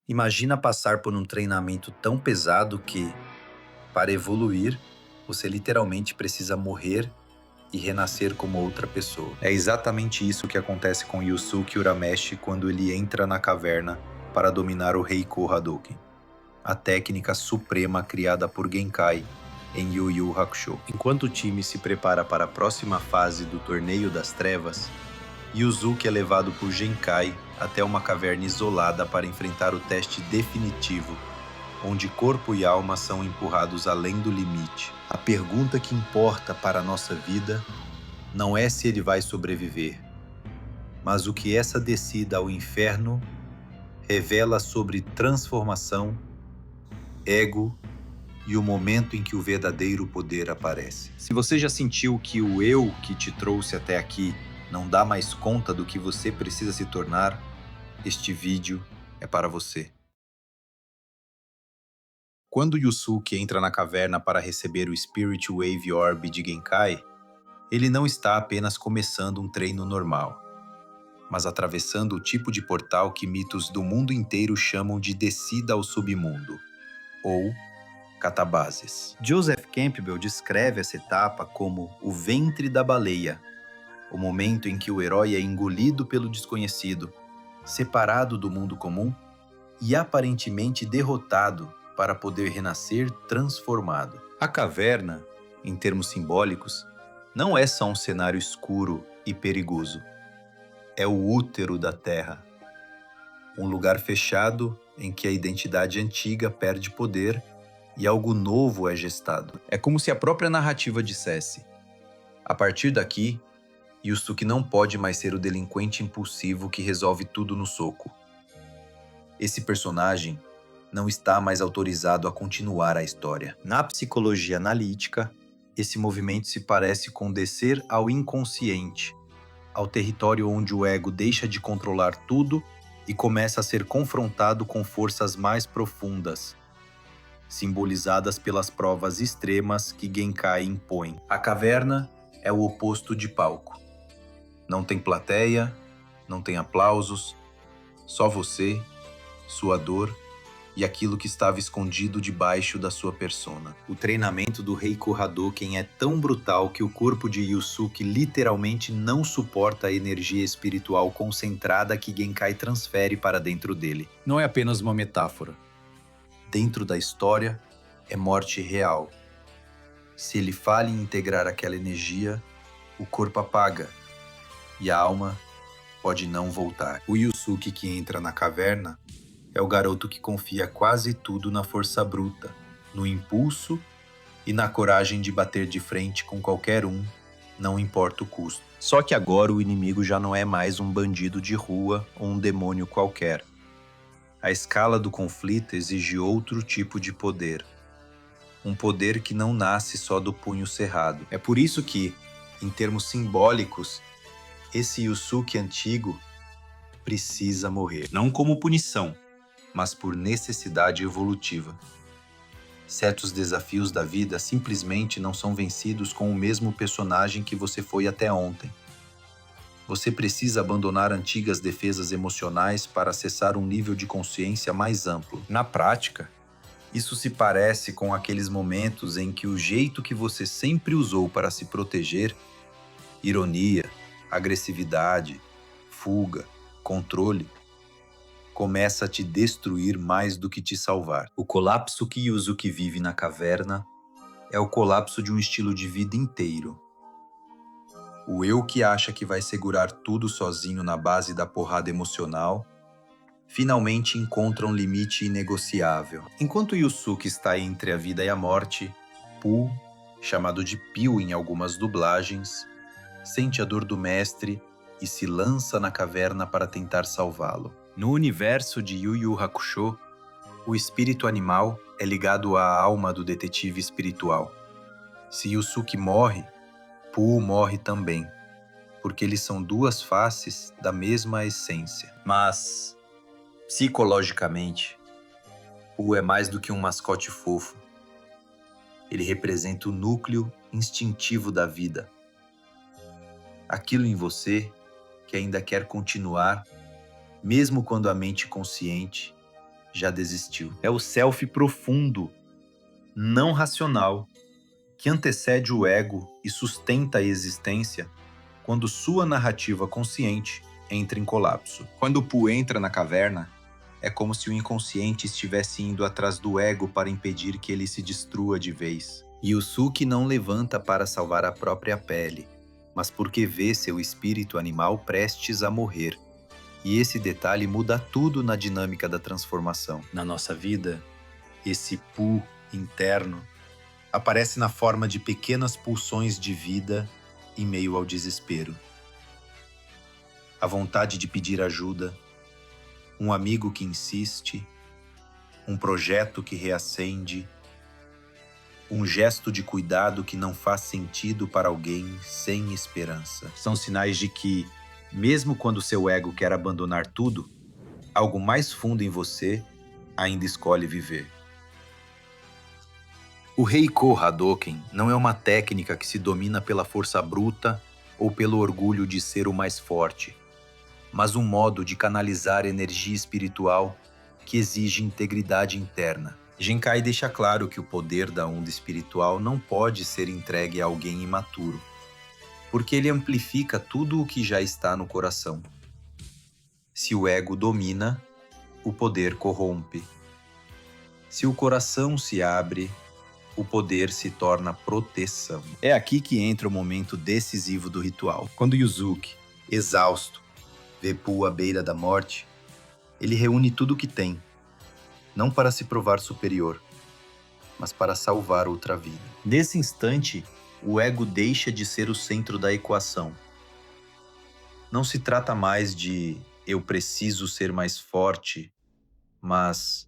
Imagina passar por um treinamento tão pesado que, para evoluir, você literalmente precisa morrer e renascer como outra pessoa. É exatamente isso que acontece com Yusuke Urameshi quando ele entra na caverna para dominar o Reiko Hadouken, a técnica suprema criada por Genkai em Yu Yu Hakusho. Enquanto o time se prepara para a próxima fase do Torneio das Trevas, Yuzuki é levado por Genkai até uma caverna isolada para enfrentar o teste definitivo, onde corpo e alma são empurrados além do limite. A pergunta que importa para a nossa vida não é se ele vai sobreviver, mas o que essa descida ao inferno revela sobre transformação, ego e o momento em que o verdadeiro poder aparece. Se você já sentiu que o eu que te trouxe até aqui não dá mais conta do que você precisa se tornar, este vídeo é para você. Quando Yusuke entra na caverna para receber o Spirit Wave Orb de Genkai, ele não está apenas começando um treino normal, mas atravessando o tipo de portal que mitos do mundo inteiro chamam de descida ao submundo, ou catabases. Joseph Campbell descreve essa etapa como o ventre da baleia, o momento em que o herói é engolido pelo desconhecido, separado do mundo comum e aparentemente derrotado para poder renascer transformado. A caverna, em termos simbólicos, não é só um cenário escuro e perigoso. É o útero da Terra, um lugar fechado em que a identidade antiga perde poder e algo novo é gestado. É como se a própria narrativa dissesse: a partir daqui, Yusuke não pode mais ser o delinquente impulsivo que resolve tudo no soco. Esse personagem não está mais autorizado a continuar a história. Na psicologia analítica, esse movimento se parece com descer ao inconsciente, ao território onde o ego deixa de controlar tudo e começa a ser confrontado com forças mais profundas, simbolizadas pelas provas extremas que Genkai impõe. A caverna é o oposto de palco. Não tem plateia, não tem aplausos, só você, sua dor e aquilo que estava escondido debaixo da sua persona. O treinamento do Reiko Hadouken é tão brutal que o corpo de Yusuke literalmente não suporta a energia espiritual concentrada que Genkai transfere para dentro dele. Não é apenas uma metáfora. Dentro da história, é morte real. Se ele falha em integrar aquela energia, o corpo apaga e a alma pode não voltar. O Yusuke que entra na caverna é o garoto que confia quase tudo na força bruta, no impulso e na coragem de bater de frente com qualquer um, não importa o custo. Só que agora o inimigo já não é mais um bandido de rua ou um demônio qualquer. A escala do conflito exige outro tipo de poder. Um poder que não nasce só do punho cerrado. É por isso que, em termos simbólicos, esse Yusuke antigo precisa morrer. Não como punição, mas por necessidade evolutiva. Certos desafios da vida simplesmente não são vencidos com o mesmo personagem que você foi até ontem. Você precisa abandonar antigas defesas emocionais para acessar um nível de consciência mais amplo. Na prática, isso se parece com aqueles momentos em que o jeito que você sempre usou para se proteger, ironia, agressividade, fuga, controle, começa a te destruir mais do que te salvar. O colapso que Yuzuki vive na caverna é o colapso de um estilo de vida inteiro. O eu que acha que vai segurar tudo sozinho na base da porrada emocional, finalmente encontra um limite inegociável. Enquanto Yusuke está entre a vida e a morte, Pooh, chamado de Pio em algumas dublagens, sente a dor do mestre e se lança na caverna para tentar salvá-lo. No universo de Yu Yu Hakusho, o espírito animal é ligado à alma do detetive espiritual. Se Yusuke morre, Pooh morre também, porque eles são duas faces da mesma essência. Mas, psicologicamente, Pooh é mais do que um mascote fofo. Ele representa o núcleo instintivo da vida. Aquilo em você que ainda quer continuar, mesmo quando a mente consciente já desistiu. É o self profundo, não racional, que antecede o ego e sustenta a existência quando sua narrativa consciente entra em colapso. Quando o Pu entra na caverna, é como se o inconsciente estivesse indo atrás do ego para impedir que ele se destrua de vez. Yusuke não levanta para salvar a própria pele, mas porque vê seu espírito animal prestes a morrer. E esse detalhe muda tudo na dinâmica da transformação. Na nossa vida, esse Pu interno aparece na forma de pequenas pulsões de vida em meio ao desespero. A vontade de pedir ajuda, um amigo que insiste, um projeto que reacende, um gesto de cuidado que não faz sentido para alguém sem esperança. São sinais de que, mesmo quando seu ego quer abandonar tudo, algo mais fundo em você ainda escolhe viver. O Reiko Hadoken não é uma técnica que se domina pela força bruta ou pelo orgulho de ser o mais forte, mas um modo de canalizar energia espiritual que exige integridade interna. Genkai deixa claro que o poder da onda espiritual não pode ser entregue a alguém imaturo, porque ele amplifica tudo o que já está no coração. Se o ego domina, o poder corrompe. Se o coração se abre, o poder se torna proteção. É aqui que entra o momento decisivo do ritual. Quando Yusuke, exausto, vê Pu à beira da morte, ele reúne tudo o que tem, não para se provar superior, mas para salvar outra vida. Nesse instante, o ego deixa de ser o centro da equação. Não se trata mais de eu preciso ser mais forte, mas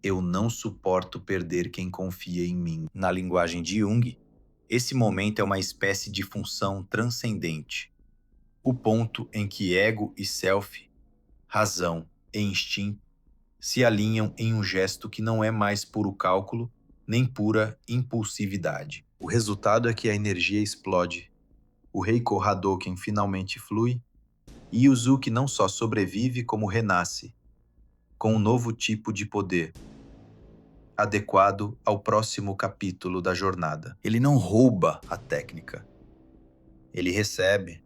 eu não suporto perder quem confia em mim. Na linguagem de Jung, esse momento é uma espécie de função transcendente. O ponto em que ego e self, razão e instinto se alinham em um gesto que não é mais puro cálculo, nem pura impulsividade. O resultado é que a energia explode, o Reiko Hadoken finalmente flui, e Yusuke não só sobrevive como renasce, com um novo tipo de poder, adequado ao próximo capítulo da jornada. Ele não rouba a técnica. Ele recebe,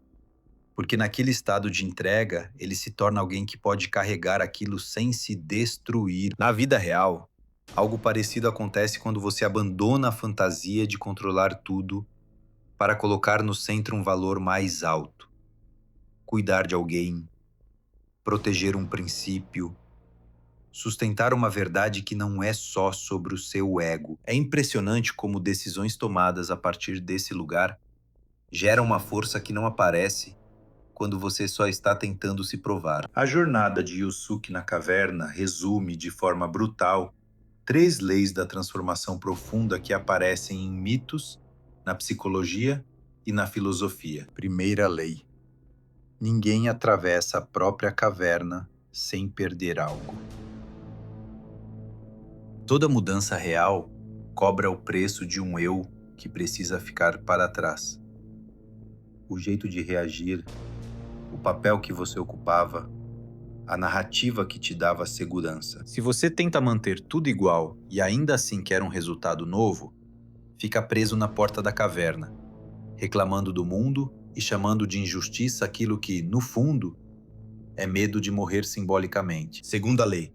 porque naquele estado de entrega, ele se torna alguém que pode carregar aquilo sem se destruir. Na vida real, algo parecido acontece quando você abandona a fantasia de controlar tudo para colocar no centro um valor mais alto. Cuidar de alguém, proteger um princípio, sustentar uma verdade que não é só sobre o seu ego. É impressionante como decisões tomadas a partir desse lugar geram uma força que não aparece quando você só está tentando se provar. A jornada de Yusuke na caverna resume de forma brutal 3 leis da transformação profunda que aparecem em mitos, na psicologia e na filosofia. Primeira lei: ninguém atravessa a própria caverna sem perder algo. Toda mudança real cobra o preço de um eu que precisa ficar para trás. O jeito de reagir, o papel que você ocupava, a narrativa que te dava segurança. Se você tenta manter tudo igual e ainda assim quer um resultado novo, fica preso na porta da caverna, reclamando do mundo e chamando de injustiça aquilo que, no fundo, é medo de morrer simbolicamente. Segunda lei: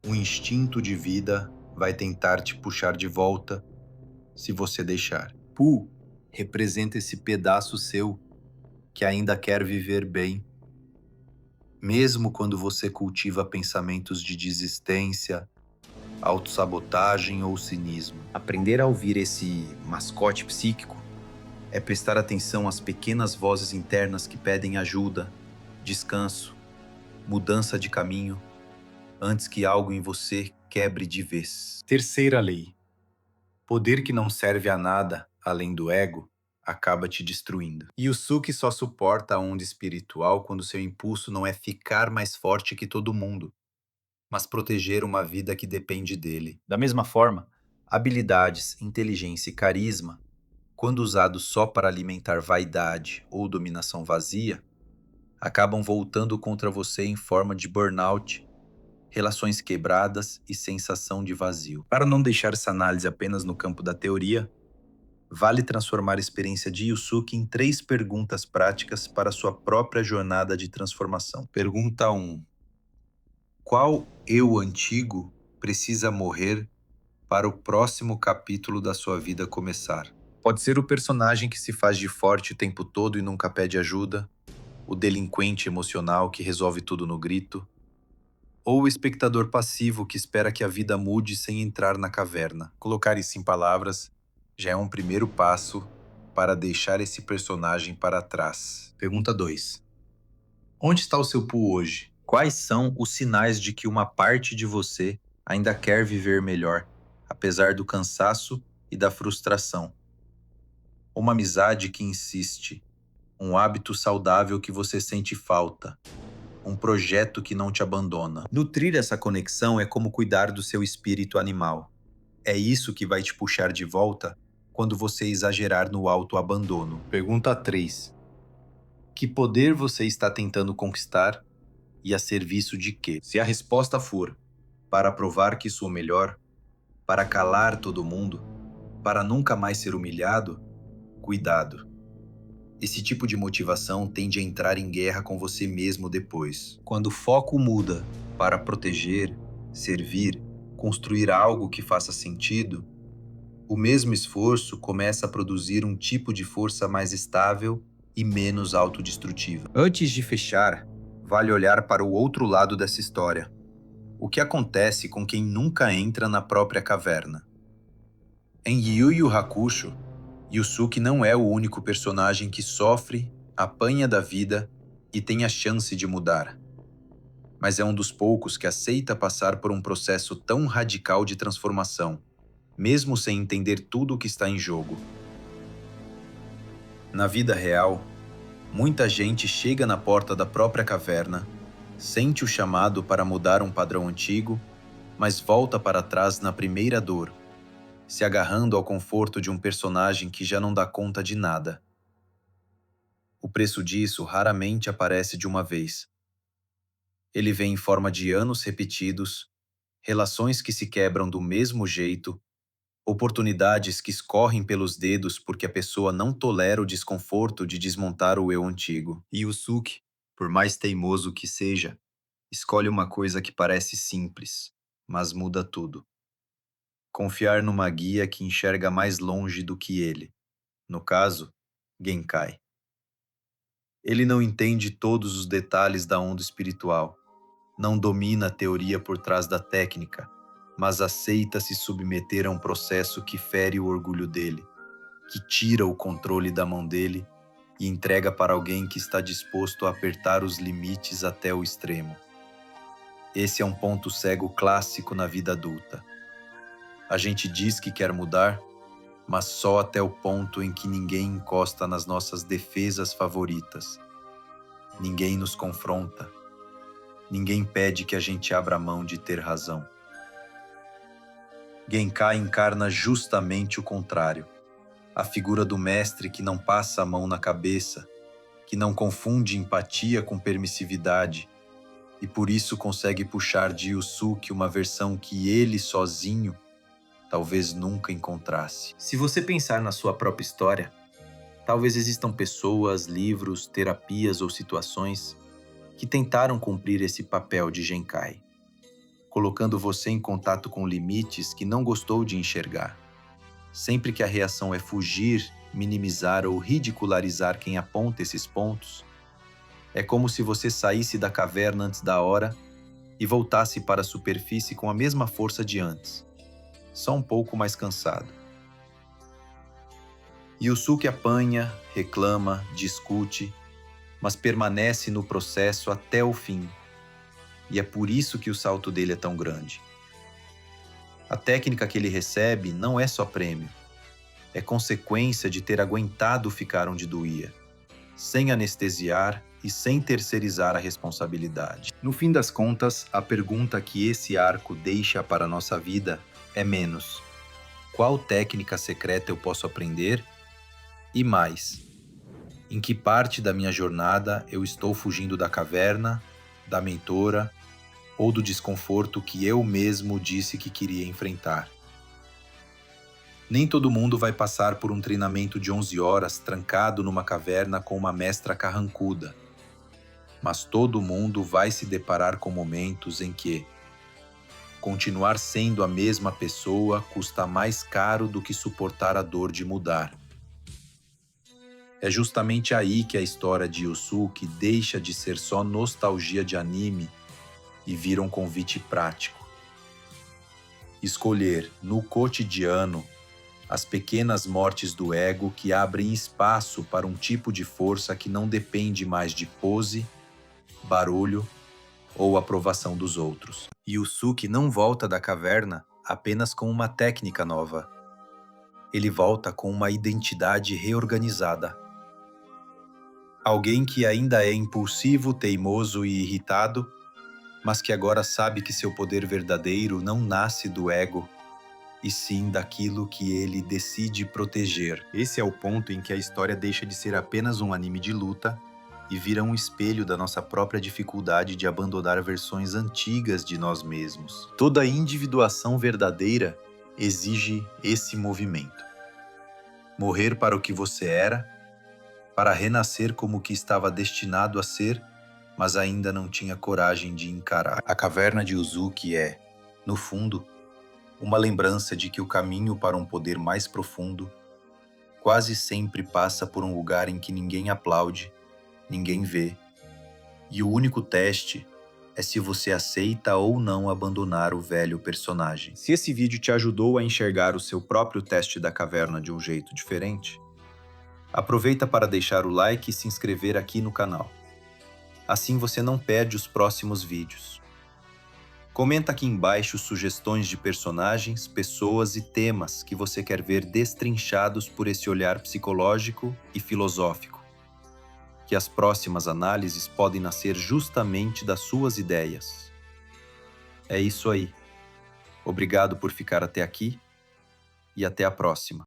o instinto de vida vai tentar te puxar de volta se você deixar. Pu representa esse pedaço seu que ainda quer viver bem, mesmo quando você cultiva pensamentos de desistência, autossabotagem ou cinismo. Aprender a ouvir esse mascote psíquico é prestar atenção às pequenas vozes internas que pedem ajuda, descanso, mudança de caminho, antes que algo em você quebre de vez. Terceira lei: poder que não serve a nada além do ego acaba te destruindo. Yusuke só suporta a onda espiritual quando seu impulso não é ficar mais forte que todo mundo, mas proteger uma vida que depende dele. Da mesma forma, habilidades, inteligência e carisma, quando usados só para alimentar vaidade ou dominação vazia, acabam voltando contra você em forma de burnout, relações quebradas e sensação de vazio. Para não deixar essa análise apenas no campo da teoria, vale transformar a experiência de Yusuke em 3 perguntas práticas para sua própria jornada de transformação. Pergunta 1. Qual eu antigo precisa morrer para o próximo capítulo da sua vida começar? Pode ser o personagem que se faz de forte o tempo todo e nunca pede ajuda, o delinquente emocional que resolve tudo no grito, ou o espectador passivo que espera que a vida mude sem entrar na caverna. Colocar isso em palavras já é um primeiro passo para deixar esse personagem para trás. Pergunta 2. Onde está o seu Pooh hoje? Quais são os sinais de que uma parte de você ainda quer viver melhor, apesar do cansaço e da frustração? Uma amizade que insiste, um hábito saudável que você sente falta, um projeto que não te abandona. Nutrir essa conexão é como cuidar do seu espírito animal. É isso que vai te puxar de volta quando você exagerar no autoabandono. Pergunta 3. Que poder você está tentando conquistar e a serviço de quê? Se a resposta for para provar que sou melhor, para calar todo mundo, para nunca mais ser humilhado, cuidado. Esse tipo de motivação tende a entrar em guerra com você mesmo depois. Quando o foco muda para proteger, servir, construir algo que faça sentido, o mesmo esforço começa a produzir um tipo de força mais estável e menos autodestrutiva. Antes de fechar, vale olhar para o outro lado dessa história. O que acontece com quem nunca entra na própria caverna? Em Yu Yu Hakusho, Yusuke não é o único personagem que sofre, apanha da vida e tem a chance de mudar. Mas é um dos poucos que aceita passar por um processo tão radical de transformação, mesmo sem entender tudo o que está em jogo. Na vida real, muita gente chega na porta da própria caverna, sente o chamado para mudar um padrão antigo, mas volta para trás na primeira dor, se agarrando ao conforto de um personagem que já não dá conta de nada. O preço disso raramente aparece de uma vez. Ele vem em forma de anos repetidos, relações que se quebram do mesmo jeito, oportunidades que escorrem pelos dedos porque a pessoa não tolera o desconforto de desmontar o eu antigo. E Yusuke, por mais teimoso que seja, escolhe uma coisa que parece simples, mas muda tudo. Confiar numa guia que enxerga mais longe do que ele. No caso, Genkai. Ele não entende todos os detalhes da onda espiritual, não domina a teoria por trás da técnica, mas aceita se submeter a um processo que fere o orgulho dele, que tira o controle da mão dele e entrega para alguém que está disposto a apertar os limites até o extremo. Esse é um ponto cego clássico na vida adulta. A gente diz que quer mudar, mas só até o ponto em que ninguém encosta nas nossas defesas favoritas. Ninguém nos confronta. Ninguém pede que a gente abra mão de ter razão. Genkai encarna justamente o contrário. A figura do mestre que não passa a mão na cabeça, que não confunde empatia com permissividade, e por isso consegue puxar de Yusuke uma versão que ele sozinho talvez nunca encontrasse. Se você pensar na sua própria história, talvez existam pessoas, livros, terapias ou situações que tentaram cumprir esse papel de Genkai, colocando você em contato com limites que não gostou de enxergar. Sempre que a reação é fugir, minimizar ou ridicularizar quem aponta esses pontos, é como se você saísse da caverna antes da hora e voltasse para a superfície com a mesma força de antes, só um pouco mais cansado. Yusuke apanha, reclama, discute, mas permanece no processo até o fim. E é por isso que o salto dele é tão grande. A técnica que ele recebe não é só prêmio. É consequência de ter aguentado ficar onde doía, sem anestesiar e sem terceirizar a responsabilidade. No fim das contas, a pergunta que esse arco deixa para a nossa vida é menos: qual técnica secreta eu posso aprender? E mais: em que parte da minha jornada eu estou fugindo da caverna, da mentora ou do desconforto que eu mesmo disse que queria enfrentar. Nem todo mundo vai passar por um treinamento de 11 horas trancado numa caverna com uma mestra carrancuda, mas todo mundo vai se deparar com momentos em que continuar sendo a mesma pessoa custa mais caro do que suportar a dor de mudar. É justamente aí que a história de Yusuke deixa de ser só nostalgia de anime e vira um convite prático. Escolher, no cotidiano, as pequenas mortes do ego que abrem espaço para um tipo de força que não depende mais de pose, barulho ou aprovação dos outros. Yusuke não volta da caverna apenas com uma técnica nova. Ele volta com uma identidade reorganizada. Alguém que ainda é impulsivo, teimoso e irritado, mas que agora sabe que seu poder verdadeiro não nasce do ego, e sim daquilo que ele decide proteger. Esse é o ponto em que a história deixa de ser apenas um anime de luta e vira um espelho da nossa própria dificuldade de abandonar versões antigas de nós mesmos. Toda individuação verdadeira exige esse movimento. Morrer para o que você era, para renascer como o que estava destinado a ser, mas ainda não tinha coragem de encarar. A caverna de Yusuke é, no fundo, uma lembrança de que o caminho para um poder mais profundo quase sempre passa por um lugar em que ninguém aplaude, ninguém vê, e o único teste é se você aceita ou não abandonar o velho personagem. Se esse vídeo te ajudou a enxergar o seu próprio teste da caverna de um jeito diferente, aproveita para deixar o like e se inscrever aqui no canal. Assim você não perde os próximos vídeos. Comenta aqui embaixo sugestões de personagens, pessoas e temas que você quer ver destrinchados por esse olhar psicológico e filosófico. Que as próximas análises podem nascer justamente das suas ideias. É isso aí. Obrigado por ficar até aqui e até a próxima.